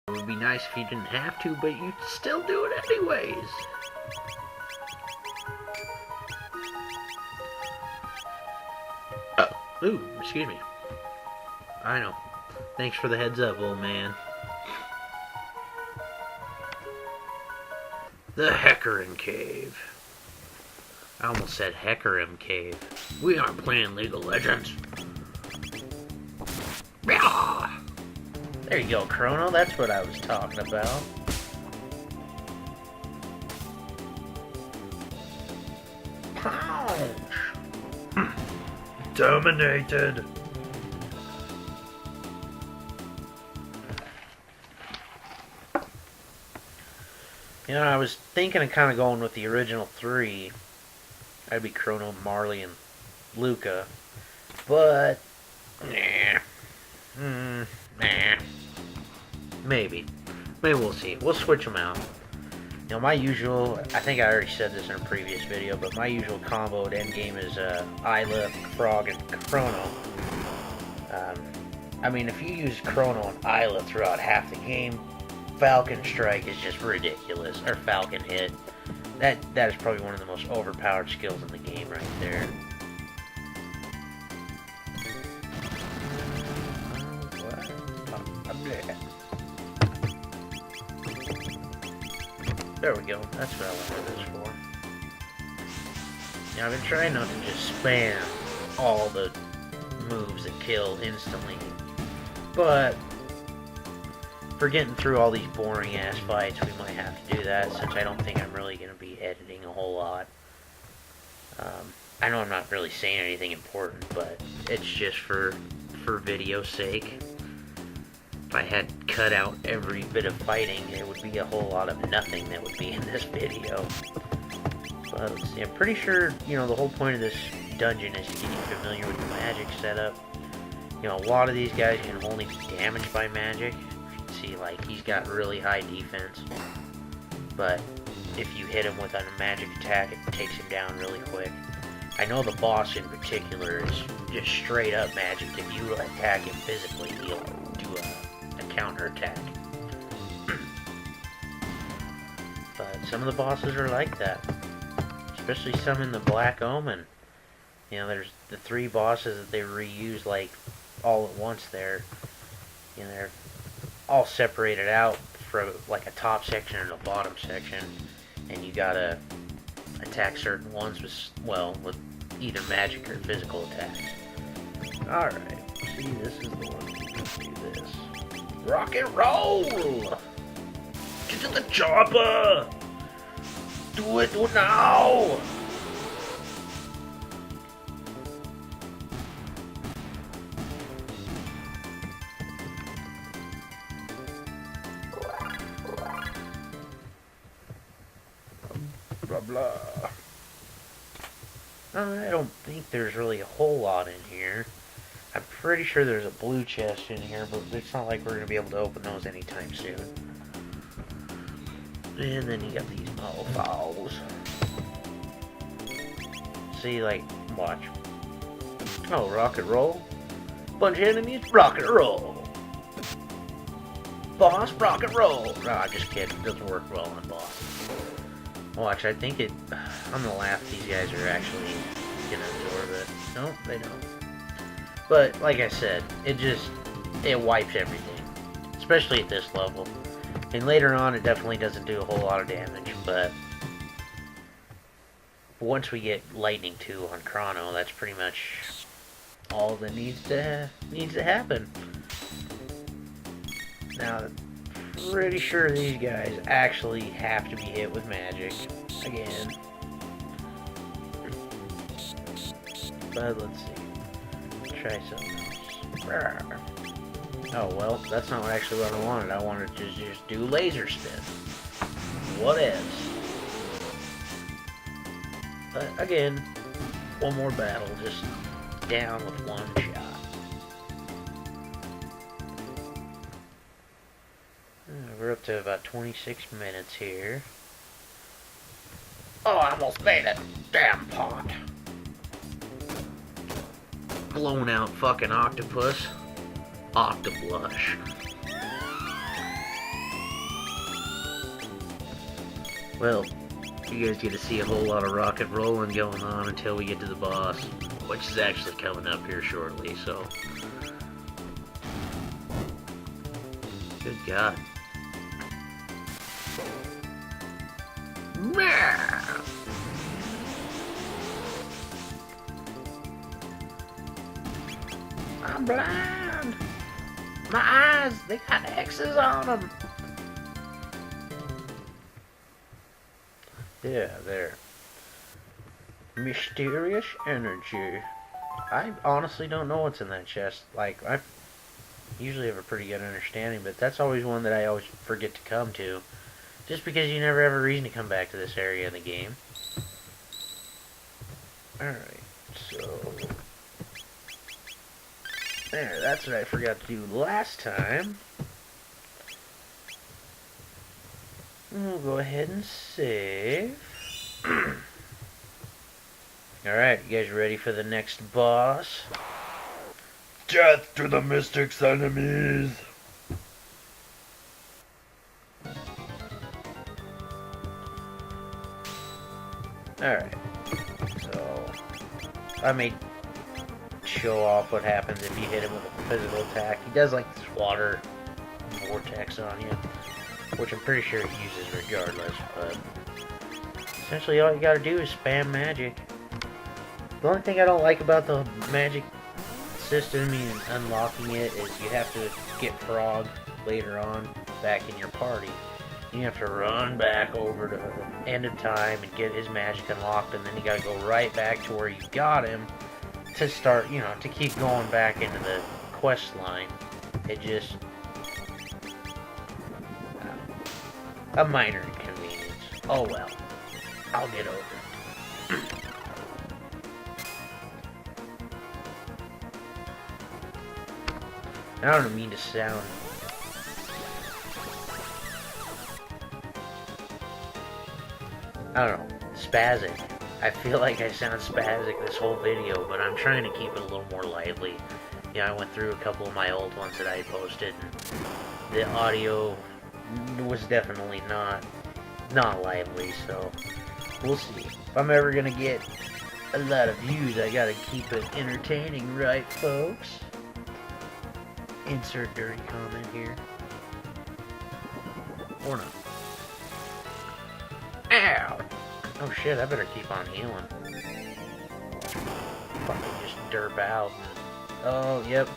It would be nice if you didn't have to, but you'd still do it anyways. Ooh, excuse me. I know. Thanks for the heads up, old man. The Hecarim Cave. I almost said Hecarim Cave. We aren't playing League of Legends. There you go, Chrono. That's what I was talking about. Punch! Dominated! You know, I was thinking of kind of going with the original three. That'd be Chrono, Marley, and Luca. But, nah. Nah. Maybe. Maybe we'll see. We'll switch them out. You know, my usual, I think I already said this in a previous video, but my usual combo at endgame is Isla, Frog, and Chrono. I mean, if you use Chrono and Isla throughout half the game, Falcon Strike is just ridiculous. Or Falcon Hit. That is probably one of the most overpowered skills in the game right there. There we go. That's what I wanted this for. Now, I've been trying not to just spam all the moves that kill instantly. But for getting through all these boring ass fights, we might have to do that, since I don't think I'm really going to be editing a whole lot. I know I'm not really saying anything important, but it's just for video's sake. If I had cut out every bit of fighting, it would be a whole lot of nothing that would be in this video. But let's see, I'm pretty sure, you know, the whole point of this dungeon is to get you familiar with the magic setup. You know, a lot of these guys can only be damaged by magic. See, like, he's got really high defense, but if you hit him with a magic attack, it takes him down really quick. I know the boss in particular is just straight up magic. If you attack him physically, he'll do a counter attack. But some of the bosses are like that, especially some in the Black Omen. You know, there's the 3 bosses that they reuse like all at once there. You know, they're all separated out for like a top section and a bottom section, and you gotta attack certain ones with, well, with either magic or physical attacks. Alright, see, this is the one. Let's do this. Rock and roll! Get to the chopper! Do it now! Blah blah. I don't think there's really a whole lot in here. I'm pretty sure there's a blue chest in here, but it's not like we're going to be able to open those anytime soon. And then you got these mofos. See, like, watch. Oh, rock and roll. Bunch of enemies, rock and roll. Boss, rock and roll. Nah, just kidding. It doesn't work well on boss. Watch, I think it... I'm gonna laugh. These guys are actually gonna absorb it. Nope, they don't. But, like I said, it wipes everything. Especially at this level. And later on, it definitely doesn't do a whole lot of damage, but... once we get Lightning 2 on Chrono, that's pretty much all that needs to happen. Now, I'm pretty sure these guys actually have to be hit with magic. Again. But let's see. Try something else. Oh, well, that's not actually what I wanted. I wanted to just do laser spin. What is? But again, one more battle, just down with one shot. We're up to about 26 minutes here. Oh, I almost made it. Damn pot. Blown out fucking octopus. Octoblush. Well, you guys get to see a whole lot of rock and rolling going on until we get to the boss, which is actually coming up here shortly, so... Good God. I'm blind! My eyes, they got X's on them! Yeah, there. Mysterious energy. I honestly don't know what's in that chest. Like, I usually have a pretty good understanding, but that's always one that I always forget to come to. Just because you never have a reason to come back to this area in the game. Alright, so... There, that's what I forgot to do last time. We'll go ahead and save. Alright, you guys ready for the next boss? Death to the Mystic's enemies! Alright, so I may show off what happens if you hit him with a physical attack. He does like this water vortex on you, which I'm pretty sure he uses regardless, but essentially all you gotta do is spam magic. The only thing I don't like about the magic system and unlocking it is you have to get Frog later on back in your party. You have to run back over to the end of time and get his magic unlocked, and then you gotta go right back to where you got him to start, you know, to keep going back into the quest line. It just... a minor inconvenience. Oh well. I'll get over it. I don't mean to sound... I don't know, spastic. I feel like I sound spastic this whole video, but I'm trying to keep it a little more lively. Yeah, I went through a couple of my old ones that I posted, and the audio was definitely not lively, so we'll see. If I'm ever gonna get a lot of views, I gotta keep it entertaining, right, folks? Insert dirty comment here. Or not. Ow! Oh shit, I better keep on healing. Fucking just derp out. Oh, yep.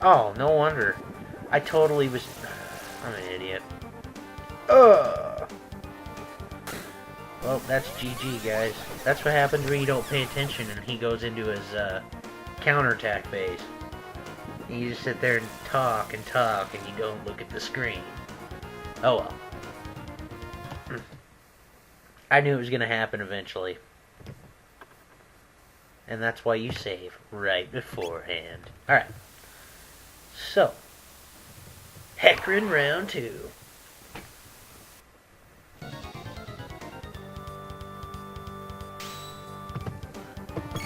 Oh, no wonder. I totally was... I'm an idiot. Ugh! Well, that's GG, guys. That's what happens when you don't pay attention and he goes into his, counterattack phase. And you just sit there and talk, and you don't look at the screen. Oh well. I knew it was going to happen eventually. And that's why you save right beforehand. Alright. So. Hecarim round 2.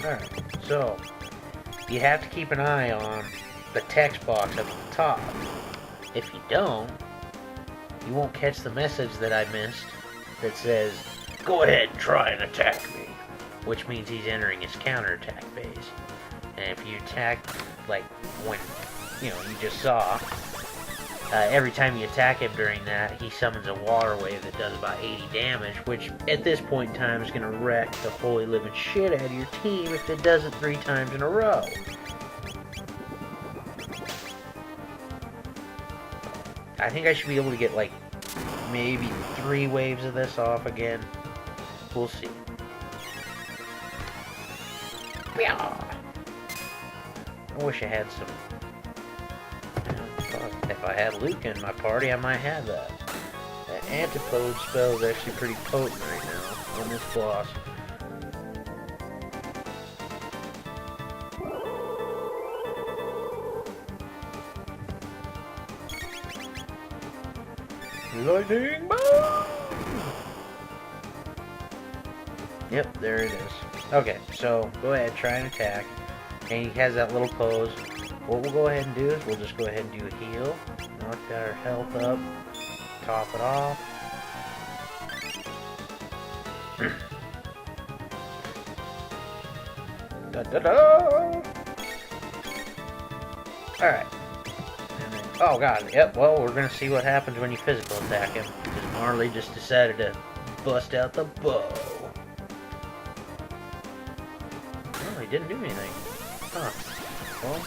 Alright, so. You have to keep an eye on the text box up at the top. If you don't, you won't catch the message that I missed that says, "Go ahead and try and attack me," which means he's entering his counterattack phase. And if you attack, like when, you know, you just saw, every time you attack him during that, he summons a water wave that does about 80 damage, which at this point in time is going to wreck the holy living shit out of your team if it does it 3 times in a row. I think I should be able to get like maybe 3 waves of this off again. We'll see. I wish I had some... If I had Luca in my party, I might have that. That antipode spell is actually pretty potent right now on this boss. Lightning bolt! Yep, there it is. Okay, so go ahead, try and attack. And he has that little pose. What we'll go ahead and do is we'll just go ahead and do a heal. Knock our health up. Top it off. Da, da, da. Alright. Oh god, yep, well, we're gonna see what happens when you physical attack him. Because Marley just decided to bust out the bow. Oh, he didn't do anything. Huh. Well,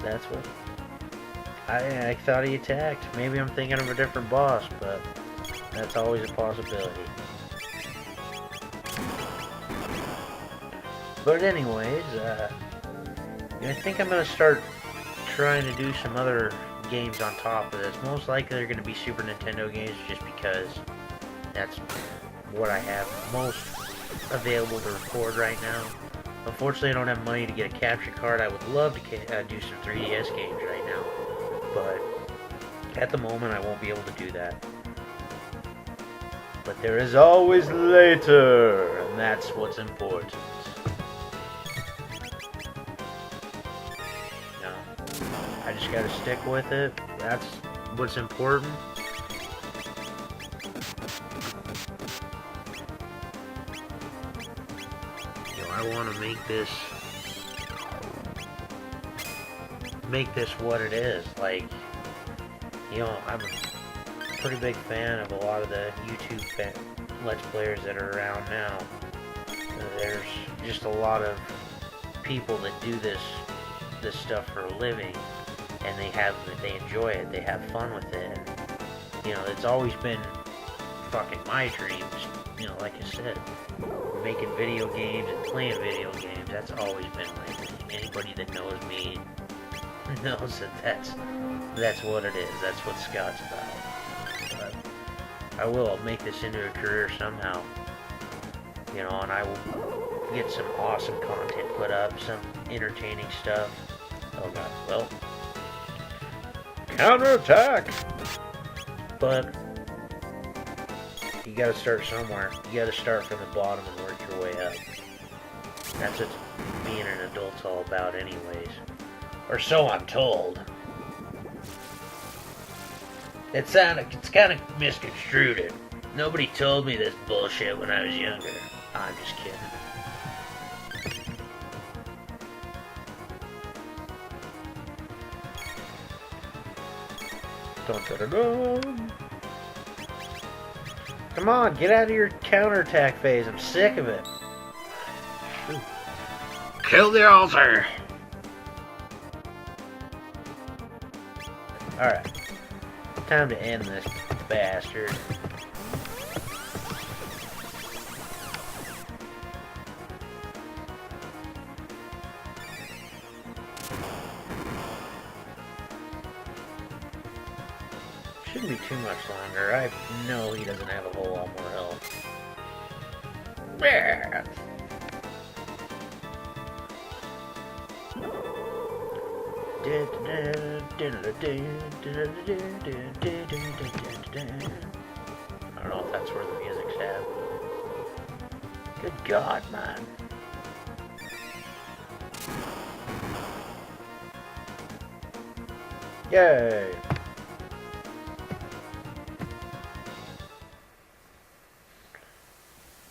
that's what... I thought he attacked. Maybe I'm thinking of a different boss, but that's always a possibility. But anyways, I think I'm going to start trying to do some other games on top of this. Most likely they're going to be Super Nintendo games just because that's what I have most available to record right now. Unfortunately, I don't have money to get a capture card. I would love to do some 3DS games right now, but at the moment I won't be able to do that. But there is always later, and that's what's important. I just gotta stick with it. That's what's important. You know, I want to make this what it is. Like, you know, I'm a pretty big fan of a lot of the YouTube Let's Players that are around now. There's just a lot of people that do this stuff for a living, and they enjoy it, they have fun with it, and, you know, it's always been fucking my dreams, you know, like I said, making video games and playing video games, that's always been my dream. Anybody that knows me knows that that's what it is, that's what Scott's about. But I'll make this into a career somehow, you know, and I will get some awesome content put up, some entertaining stuff. Oh god, well, counterattack! But you gotta start somewhere. You gotta start from the bottom and work your way up. That's what being an adult's all about anyways. Or so I'm told. It's kind of misconstrued. Nobody told me this bullshit when I was younger. I'm just kidding. Dun, dun, dun, dun. Come on, get out of your counterattack phase. I'm sick of it. Ooh. Kill the altar! Alright. Time to end this bastard. Shouldn't be too much longer. I know he doesn't have a whole lot more health. Yeah. I don't know if that's where the music's at. Good God, man. Yay!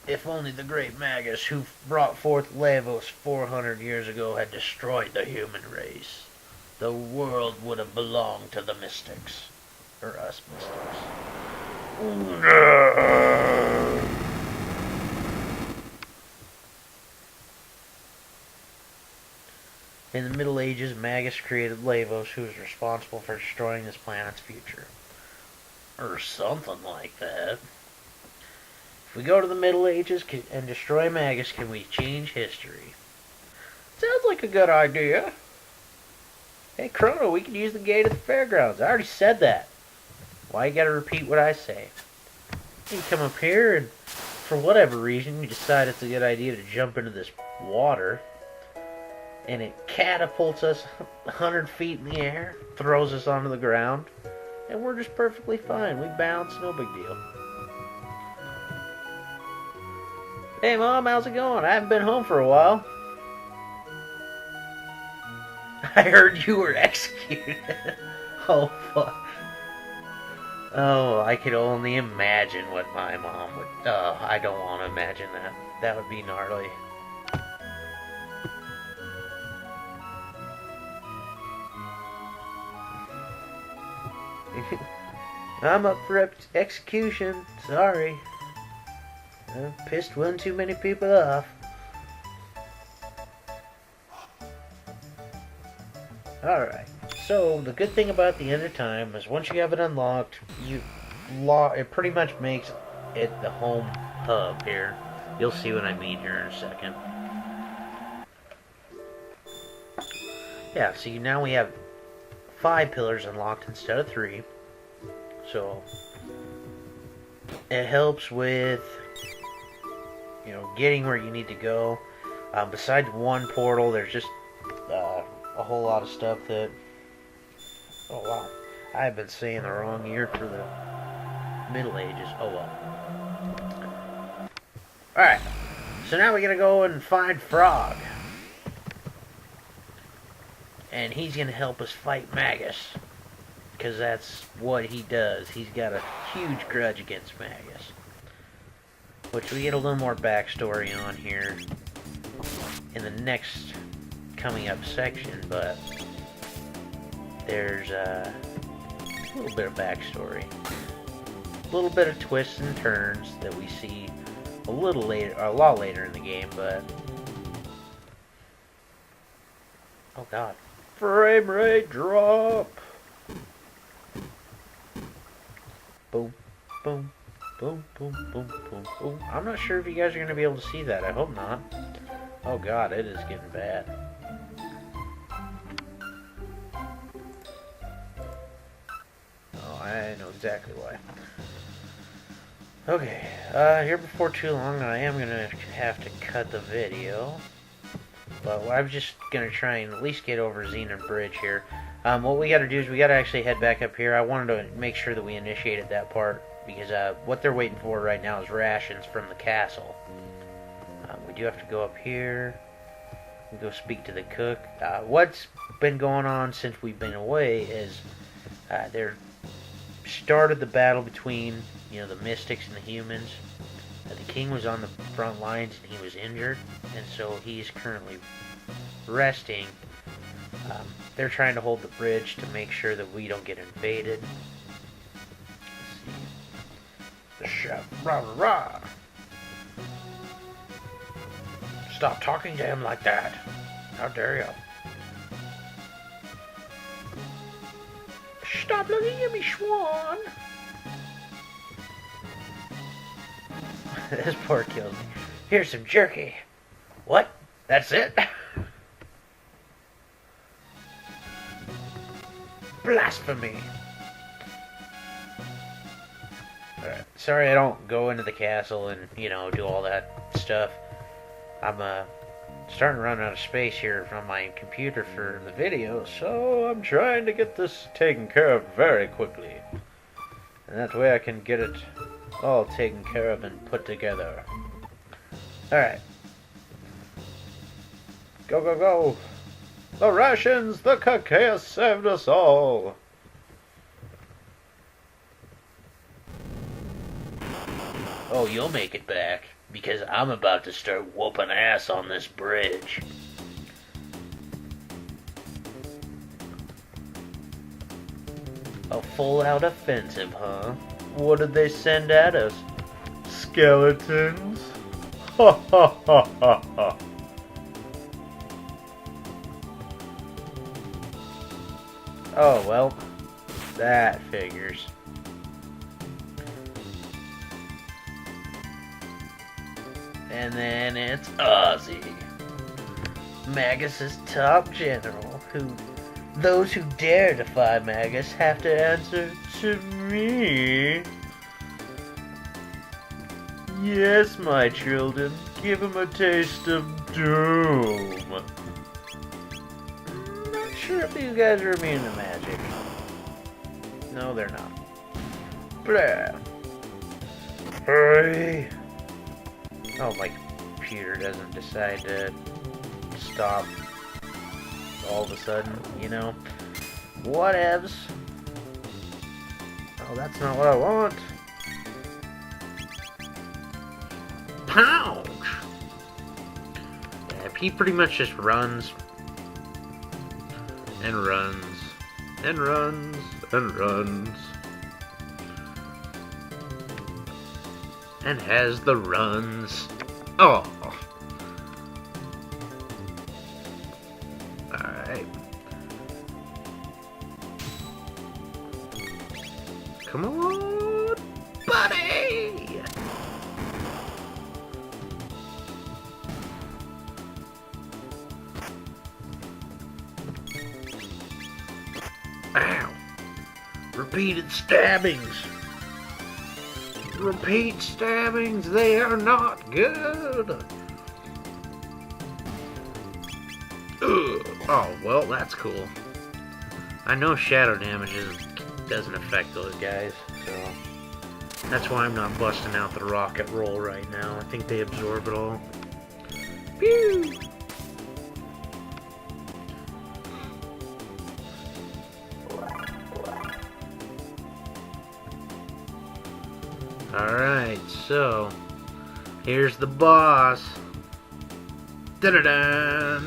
If only the great Magus who brought forth Lavos 400 years ago had destroyed the human race, the world would have belonged to the mystics. Or us mystics. In the Middle Ages, Magus created Lavos, who was responsible for destroying this planet's future. Or something like that. If we go to the Middle Ages and destroy Magus, can we change history? Sounds like a good idea. Hey, Chrono, we can use the gate at the Fairgrounds. I already said that. Why you gotta repeat what I say? You come up here and, for whatever reason, you decide it's a good idea to jump into this water. And it catapults us 100 feet in the air, throws us onto the ground, and we're just perfectly fine. We bounce, no big deal. Hey Mom, how's it going? I haven't been home for a while. I heard you were executed. Oh fuck. Oh, I could only imagine what my mom would... Oh, I don't want to imagine that. That would be gnarly. I'm up for execution. Sorry. I pissed one too many people off. Alright. So, the good thing about the End of Time is once you have it unlocked, it pretty much makes it the home hub here. You'll see what I mean here in a second. Yeah, see, now we have 5 pillars unlocked instead of 3. So, it helps with, you know, getting where you need to go. Besides one portal, there's just a whole lot of stuff that... Oh, wow. I've been saying the wrong year for the Middle Ages. Oh, well. Alright. So now we're going to go and find Frog. And he's going to help us fight Magus. Because that's what he does. He's got a huge grudge against Magus. Which we get a little more backstory on here in the next coming up section, but there's a little bit of backstory. A little bit of twists and turns that we see a little later, or a lot later in the game, but... Oh god. Frame rate drop! Boom, boom, boom, boom, boom, boom, boom. I'm not sure if you guys are going to be able to see that. I hope not. Oh god, it is getting bad. Oh, I know exactly why. Okay, here before too long, I am going to have to cut the video. But I'm just going to try and at least get over Jerky Bridge here. What we got to do is we got to actually head back up here. I wanted to make sure that we initiated that part because what they're waiting for right now is rations from the castle. We do have to go up here and go speak to the cook. What's been going on since we've been away is they're started the battle between, you know, the mystics and the humans. The king was on the front lines and he was injured, and so he's currently resting. They're trying to hold the bridge to make sure that we don't get invaded. Let's see. The chef, rah rah rah. Stop talking to him like that. How dare you? Stop looking at me, Schwan. This part kills me. Here's some jerky. What? That's it? Blasphemy. Alright. Sorry I don't go into the castle and, you know, do all that stuff. I'm starting to run out of space here from my computer for the video, so I'm trying to get this taken care of very quickly. And that way I can get it all taken care of and put together. Alright. Go, go, go! The rations! The cook has saved us all! Oh, you'll make it back, because I'm about to start whooping ass on this bridge. A full-out offensive, huh? What did they send at us? Skeletons? Ha ha ha ha ha! Oh, well, that figures. And then it's Ozzy, Magus's top general, those who dare defy Magus have to answer to me. Yes, my children, give him a taste of doom. Not sure if these guys are immune to magic. No, they're not. Blah. Hurry. Oh, my computer doesn't decide to stop all of a sudden, you know. Whatevs. Oh, that's not what I want. Pouch! Yeah, he pretty much just runs. And runs. And runs. And runs. And has the runs. Oh! Alright. Come on, buddy! Ow! Repeated stabbings! Repeat stabbings, they are not good! Ugh. Oh, well, that's cool. I know shadow damage doesn't affect those guys, so that's why I'm not busting out the rocket roll right now. I think they absorb it all. Pew! Alright, so here's the boss. Da-da-da!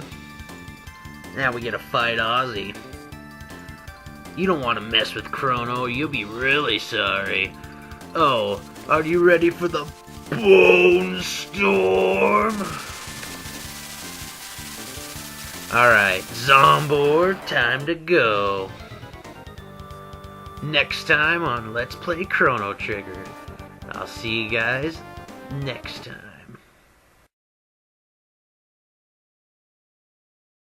Now we get to fight Ozzy. You don't want to mess with Chrono, you'll be really sorry. Oh, are you ready for the Bone Storm? Alright, Zombor, time to go. Next time on Let's Play Chrono Trigger. I'll see you guys next time.